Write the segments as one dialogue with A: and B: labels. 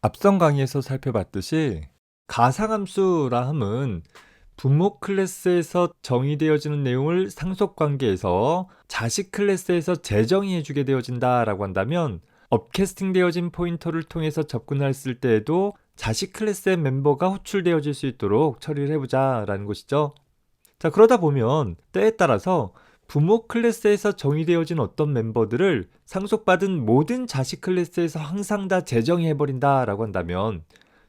A: 앞선 강의에서 살펴봤듯이 가상함수라 함은 부모 클래스에서 정의되어지는 내용을 상속 관계에서 자식 클래스에서 재정의해주게 되어진다라고 한다면 업캐스팅되어진 포인터를 통해서 접근했을 때에도 자식 클래스의 멤버가 호출되어질 수 있도록 처리를 해보자라는 것이죠. 자, 그러다 보면 때에 따라서 부모 클래스에서 정의되어진 어떤 멤버들을 상속받은 모든 자식 클래스에서 항상 다 재정의해버린다 라고 한다면,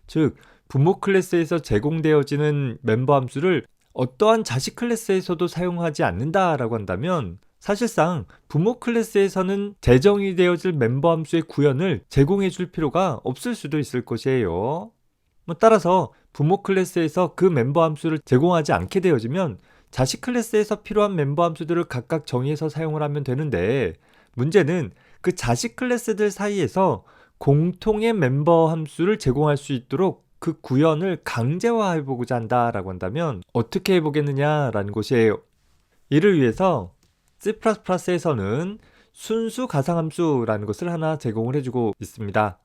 A: 즉 부모 클래스에서 제공되어지는 멤버 함수를 어떠한 자식 클래스에서도 사용하지 않는다 라고 한다면 사실상 부모 클래스에서는 재정의되어질 멤버 함수의 구현을 제공해 줄 필요가 없을 수도 있을 것이에요. 따라서 부모 클래스에서 그 멤버 함수를 제공하지 않게 되어지면 자식 클래스에서 필요한 멤버 함수들을 각각 정의해서 사용을 하면 되는데, 문제는 그 자식 클래스들 사이에서 공통의 멤버 함수를 제공할 수 있도록 그 구현을 강제화해 보고자 한다라고 한다면 어떻게 해보겠느냐라는 것이에요. 이를 위해서 C++에서는 순수 가상함수라는 것을 하나 제공을 해주고 있습니다.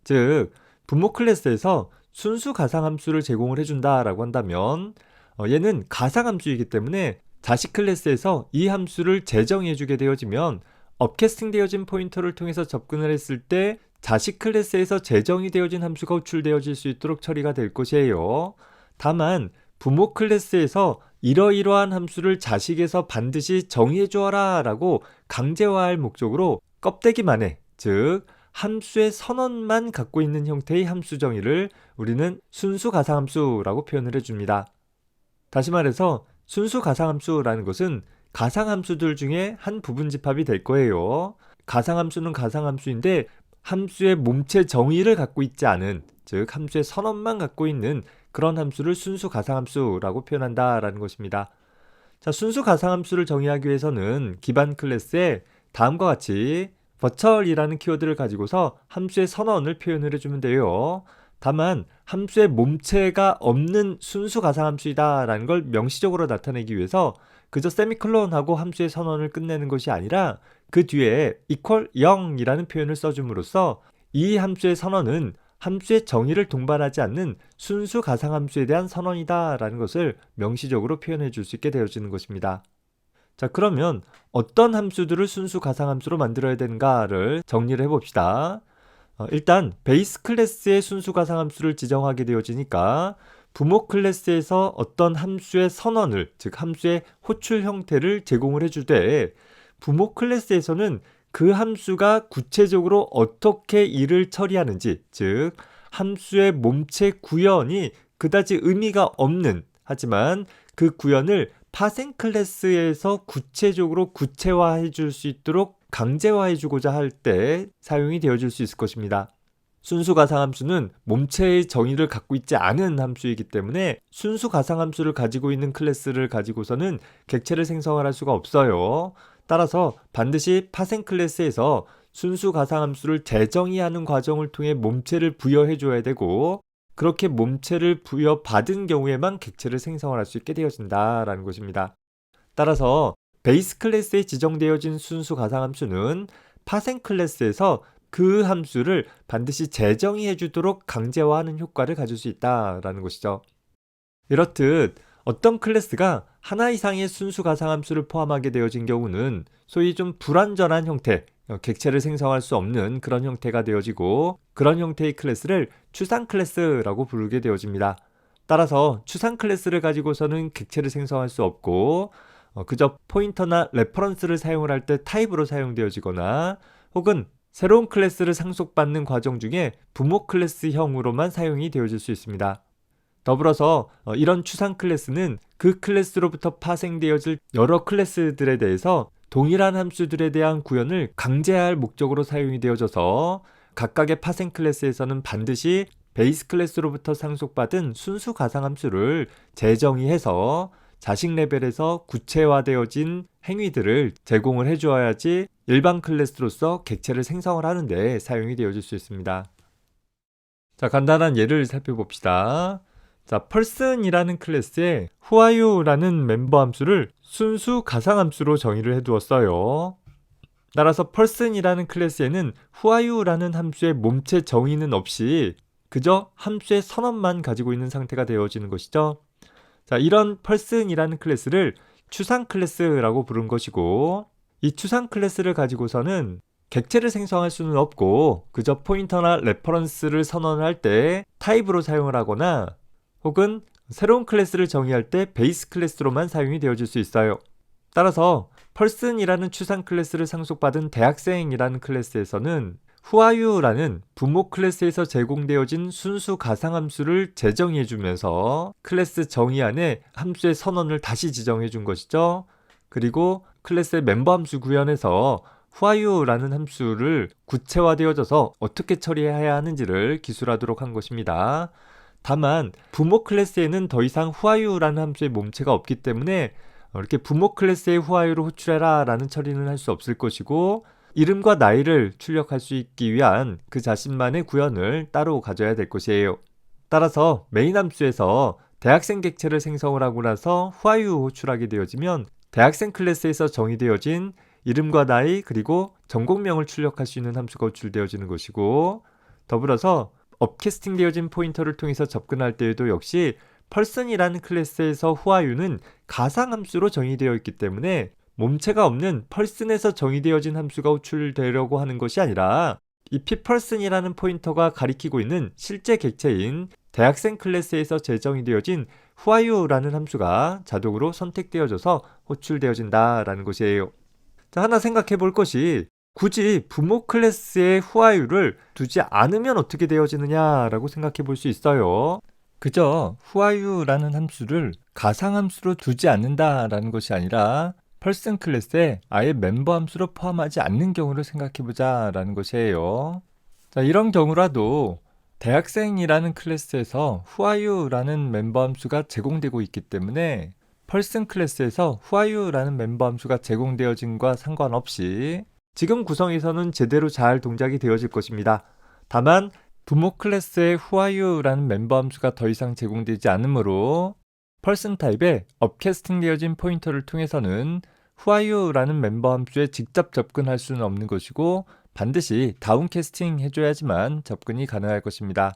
A: 즉 부모 클래스에서 순수 가상함수를 제공을 해준다라고 한다면 얘는 가상함수이기 때문에 자식 클래스에서 이 함수를 재정의해주게 되어지면 업캐스팅 되어진 포인터를 통해서 접근을 했을 때 자식 클래스에서 재정의 되어진 함수가 호출되어질 수 있도록 처리가 될 것이에요. 다만 부모 클래스에서 이러이러한 함수를 자식에서 반드시 정의해 주어라 라고 강제화할 목적으로 껍데기만의, 즉 함수의 선언만 갖고 있는 형태의 함수 정의를 우리는 순수 가상함수라고 표현을 해줍니다. 다시 말해서 순수 가상함수라는 것은 가상함수들 중에 한 부분 집합이 될 거예요. 가상함수는 가상함수인데 함수의 몸체 정의를 갖고 있지 않은, 즉 함수의 선언만 갖고 있는 그런 함수를 순수 가상함수라고 표현한다라는 것입니다. 자, 순수 가상함수를 정의하기 위해서는 기반 클래스에 다음과 같이 virtual이라는 키워드를 가지고서 함수의 선언을 표현을 해주면 돼요. 다만 함수의 몸체가 없는 순수 가상함수이다 라는 걸 명시적으로 나타내기 위해서 그저 세미콜론하고 함수의 선언을 끝내는 것이 아니라 그 뒤에 equal 0이라는 표현을 써줌으로써 이 함수의 선언은 함수의 정의를 동반하지 않는 순수 가상함수에 대한 선언이다 라는 것을 명시적으로 표현해 줄 수 있게 되어지는 것입니다. 자, 그러면 어떤 함수들을 순수 가상함수로 만들어야 되는가를 정리를 해봅시다. 일단 베이스 클래스의 순수 가상함수를 지정하게 되어지니까 부모 클래스에서 어떤 함수의 선언을, 즉 함수의 호출 형태를 제공을 해주되 부모 클래스에서는 그 함수가 구체적으로 어떻게 일을 처리하는지, 즉 함수의 몸체 구현이 그다지 의미가 없는, 하지만 그 구현을 파생 클래스에서 구체적으로 구체화해 줄 수 있도록 강제화해 주고자 할 때 사용이 되어질 수 있을 것입니다. 순수 가상함수는 몸체의 정의를 갖고 있지 않은 함수이기 때문에 순수 가상함수를 가지고 있는 클래스를 가지고서는 객체를 생성할 수가 없어요. 따라서 반드시 파생 클래스에서 순수 가상함수를 재정의하는 과정을 통해 몸체를 부여해 줘야 되고, 그렇게 몸체를 부여받은 경우에만 객체를 생성을 할 수 있게 되어진다라는 것입니다. 따라서 베이스 클래스에 지정되어진 순수 가상함수는 파생 클래스에서 그 함수를 반드시 재정의해 주도록 강제화하는 효과를 가질 수 있다라는 것이죠. 이렇듯 어떤 클래스가 하나 이상의 순수 가상함수를 포함하게 되어진 경우는 소위 좀 불완전한 형태, 객체를 생성할 수 없는 그런 형태가 되어지고, 그런 형태의 클래스를 추상 클래스라고 부르게 되어집니다. 따라서 추상 클래스를 가지고서는 객체를 생성할 수 없고 그저 포인터나 레퍼런스를 사용을 할 때 타입으로 사용되어지거나 혹은 새로운 클래스를 상속받는 과정 중에 부모 클래스형으로만 사용이 되어질 수 있습니다. 더불어서 이런 추상 클래스는 그 클래스로부터 파생되어질 여러 클래스들에 대해서 동일한 함수들에 대한 구현을 강제할 목적으로 사용이 되어져서 각각의 파생 클래스에서는 반드시 베이스 클래스로부터 상속받은 순수 가상함수를 재정의해서 자식 레벨에서 구체화되어진 행위들을 제공을 해주어야지 일반 클래스로서 객체를 생성을 하는데 사용이 되어질 수 있습니다. 자, 간단한 예를 살펴봅시다. 자, person이라는 클래스에 whoaryou라는 멤버 함수를 순수 가상함수로 정의를 해두었어요. 따라서 person이라는 클래스에는 whoaryou라는 함수의 몸체 정의는 없이 그저 함수의 선언만 가지고 있는 상태가 되어지는 것이죠. 자, 이런 person이라는 클래스를 추상 클래스라고 부른 것이고, 이 추상 클래스를 가지고서는 객체를 생성할 수는 없고 그저 포인터나 레퍼런스를 선언할 때 타입으로 사용을 하거나 혹은 새로운 클래스를 정의할 때 베이스 클래스로만 사용이 되어질 수 있어요. 따라서 person이라는 추상 클래스를 상속받은 대학생이라는 클래스에서는 whoare유라는 부모 클래스에서 제공되어진 순수 가상함수를 재정의해주면서 클래스 정의 안에 함수의 선언을 다시 지정해준 것이죠. 그리고 클래스의 멤버 함수 구현에서 whoare유라는 함수를 구체화되어져서 어떻게 처리해야 하는지를 기술하도록 한 것입니다. 다만 부모 클래스에는 더 이상 whoare유라는 함수의 몸체가 없기 때문에 이렇게 부모 클래스의 whoare유를 호출해라 라는 처리는 할 수 없을 것이고, 이름과 나이를 출력할 수 있기 위한 그 자신만의 구현을 따로 가져야 될 것이에요. 따라서 메인 함수에서 대학생 객체를 생성을 하고 나서 whoare유 호출하게 되어지면 대학생 클래스에서 정의되어진 이름과 나이 그리고 전공명을 출력할 수 있는 함수가 호출되어지는 것이고, 더불어서 업캐스팅 되어진 포인터를 통해서 접근할 때에도 역시 person이라는 클래스에서 whoare유는 가상함수로 정의되어 있기 때문에 몸체가 없는 person에서 정의되어진 함수가 호출되려고 하는 것이 아니라 이 pperson이라는 포인터가 가리키고 있는 실제 객체인 대학생 클래스에서 재정의되어진 whoare유라는 함수가 자동으로 선택되어져서 호출되어진다라는 것이에요. 자, 하나 생각해 볼 것이 굳이 부모 클래스의 whoare유를 두지 않으면 어떻게 되어지느냐라고 생각해 볼 수 있어요. 그저 whoare유라는 함수를 가상함수로 두지 않는다라는 것이 아니라 person 클래스에 아예 멤버 함수로 포함하지 않는 경우를 생각해보자 라는 것이에요. 자, 이런 경우라도 대학생이라는 클래스에서 whoare유라는 멤버 함수가 제공되고 있기 때문에 person 클래스에서 whoare유라는 멤버 함수가 제공되어진과 상관없이 지금 구성에서는 제대로 잘 동작이 되어질 것입니다. 다만 부모 클래스의 whoare유라는 멤버 함수가 더 이상 제공되지 않으므로 person 타입에 업캐스팅 되어진 포인터를 통해서는 whoare유라는 멤버 함수에 직접 접근할 수는 없는 것이고 반드시 다운캐스팅 해줘야지만 접근이 가능할 것입니다.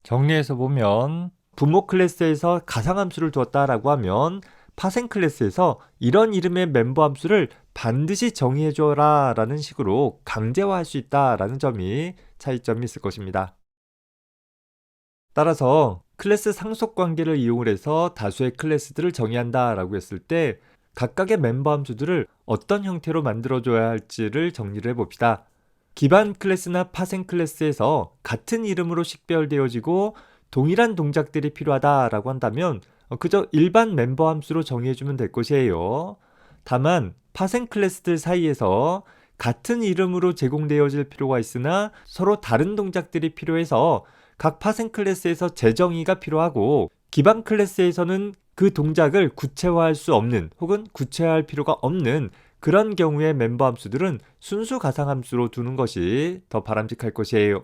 A: 정리해서 보면 부모 클래스에서 가상함수를 두었다라고 하면 파생 클래스에서 이런 이름의 멤버 함수를 반드시 정의해줘라 라는 식으로 강제화할 수 있다라는 점이 차이점이 있을 것입니다. 따라서 클래스 상속 관계를 이용을 해서 다수의 클래스들을 정의한다 라고 했을 때 각각의 멤버 함수들을 어떤 형태로 만들어줘야 할지를 정리를 해봅시다. 기반 클래스나 파생 클래스에서 같은 이름으로 식별되어지고 동일한 동작들이 필요하다라고 한다면 그저 일반 멤버 함수로 정의해주면 될 것이에요. 다만 파생 클래스들 사이에서 같은 이름으로 제공되어질 필요가 있으나 서로 다른 동작들이 필요해서 각 파생 클래스에서 재정의가 필요하고 기반 클래스에서는 그 동작을 구체화할 수 없는 혹은 구체화할 필요가 없는 그런 경우의 멤버 함수들은 순수 가상함수로 두는 것이 더 바람직할 것이에요.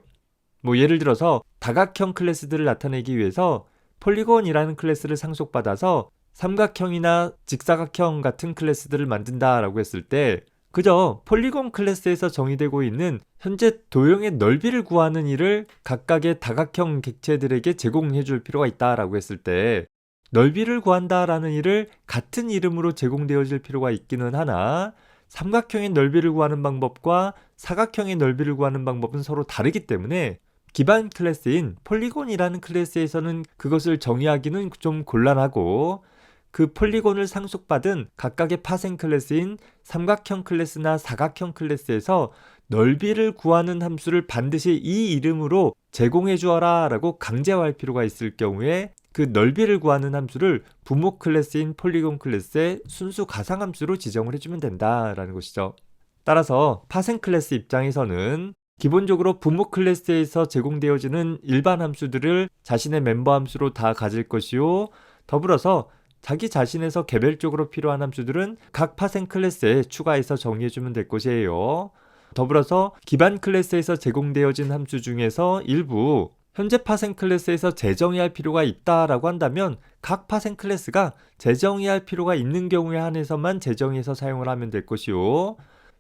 A: 예를 들어서 다각형 클래스들을 나타내기 위해서 폴리곤이라는 클래스를 상속받아서 삼각형이나 직사각형 같은 클래스들을 만든다라고 했을 때 그저 폴리곤 클래스에서 정의되고 있는 현재 도형의 넓이를 구하는 일을 각각의 다각형 객체들에게 제공해 줄 필요가 있다라고 했을 때 넓이를 구한다라는 일을 같은 이름으로 제공되어질 필요가 있기는 하나 삼각형의 넓이를 구하는 방법과 사각형의 넓이를 구하는 방법은 서로 다르기 때문에 기반 클래스인 폴리곤이라는 클래스에서는 그것을 정의하기는 좀 곤란하고 그 폴리곤을 상속받은 각각의 파생 클래스인 삼각형 클래스나 사각형 클래스에서 넓이를 구하는 함수를 반드시 이 이름으로 제공해 주어라 라고 강제화할 필요가 있을 경우에 그 넓이를 구하는 함수를 부모 클래스인 폴리곤 클래스의 순수 가상함수로 지정을 해주면 된다라는 것이죠. 따라서 파생 클래스 입장에서는 기본적으로 부모 클래스에서 제공되어지는 일반 함수들을 자신의 멤버 함수로 다 가질 것이요. 더불어서 자기 자신에서 개별적으로 필요한 함수들은 각 파생 클래스에 추가해서 정의해주면 될 것이에요. 더불어서 기반 클래스에서 제공되어진 함수 중에서 일부 현재 파생 클래스에서 재정의할 필요가 있다라고 한다면 각 파생 클래스가 재정의할 필요가 있는 경우에 한해서만 재정의해서 사용을 하면 될 것이요.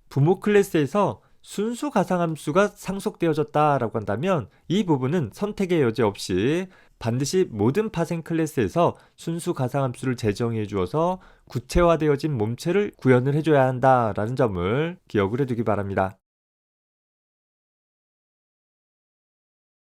A: 부모 클래스에서 순수 가상함수가 상속되어졌다라고 한다면 이 부분은 선택의 여지 없이 반드시 모든 파생 클래스에서 순수 가상함수를 제정해 주어서 구체화되어진 몸체를 구현을 해줘야 한다라는 점을 기억을 해두기 바랍니다.